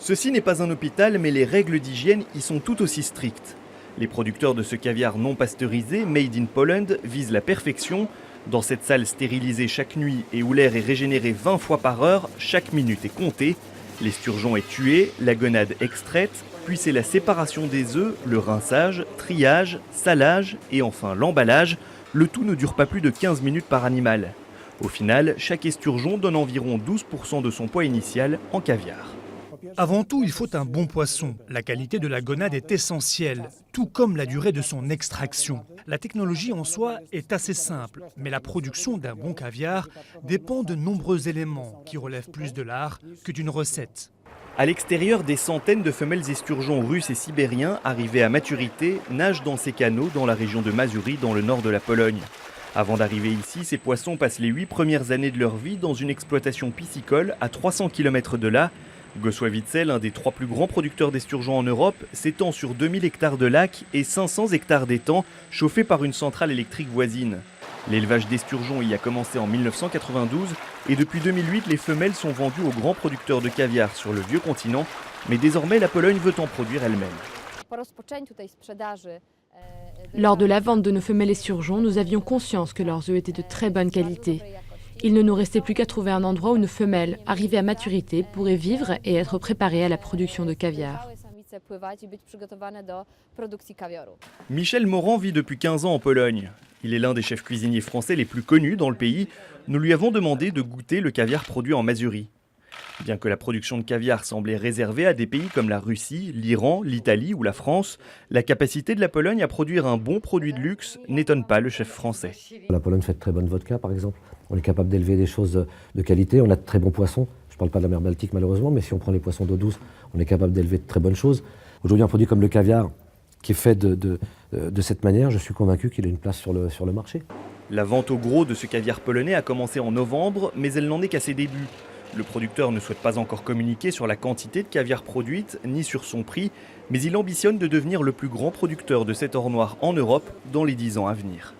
Ceci n'est pas un hôpital, mais les règles d'hygiène y sont tout aussi strictes. Les producteurs de ce caviar non pasteurisé, Made in Poland, visent la perfection. Dans cette salle stérilisée chaque nuit et où l'air est régénéré 20 fois par heure, chaque minute est comptée. L'esturgeon est tué, la gonade extraite, puis c'est la séparation des œufs, le rinçage, triage, salage et enfin l'emballage. Le tout ne dure pas plus de 15 minutes par animal. Au final, chaque esturgeon donne environ 12% de son poids initial en caviar. Avant tout, il faut un bon poisson. La qualité de la gonade est essentielle, tout comme la durée de son extraction. La technologie en soi est assez simple, mais la production d'un bon caviar dépend de nombreux éléments qui relèvent plus de l'art que d'une recette. À l'extérieur, des centaines de femelles esturgeons russes et sibériens arrivés à maturité nagent dans ces canaux dans la région de Mazury, dans le nord de la Pologne. Avant d'arriver ici, ces poissons passent les 8 premières années de leur vie dans une exploitation piscicole à 300 km de là. Gosławice, l'un des 3 plus grands producteurs d'esturgeons en Europe, s'étend sur 2000 hectares de lacs et 500 hectares d'étangs chauffés par une centrale électrique voisine. L'élevage d'esturgeons y a commencé en 1992 et depuis 2008, les femelles sont vendues aux grands producteurs de caviar sur le vieux continent, mais désormais la Pologne veut en produire elle-même. Lors de la vente de nos femelles esturgeons, nous avions conscience que leurs œufs étaient de très bonne qualité. Il ne nous restait plus qu'à trouver un endroit où nos femelles, arrivées à maturité, pourraient vivre et être préparées à la production de caviar. Michel Morand vit depuis 15 ans en Pologne. Il est l'un des chefs cuisiniers français les plus connus dans le pays. Nous lui avons demandé de goûter le caviar produit en Mazurie. Bien que la production de caviar semblait réservée à des pays comme la Russie, l'Iran, l'Italie ou la France, la capacité de la Pologne à produire un bon produit de luxe n'étonne pas le chef français. La Pologne fait de très bonne vodka par exemple. On est capable d'élever des choses de qualité, on a de très bons poissons. Je ne parle pas de la mer Baltique malheureusement, mais si on prend les poissons d'eau douce, on est capable d'élever de très bonnes choses. Aujourd'hui, un produit comme le caviar, qui est fait de cette manière, je suis convaincu qu'il a une place sur le marché. La vente au gros de ce caviar polonais a commencé en novembre, mais elle n'en est qu'à ses débuts. Le producteur ne souhaite pas encore communiquer sur la quantité de caviar produite, ni sur son prix, mais il ambitionne de devenir le plus grand producteur de cet or noir en Europe dans les 10 ans à venir.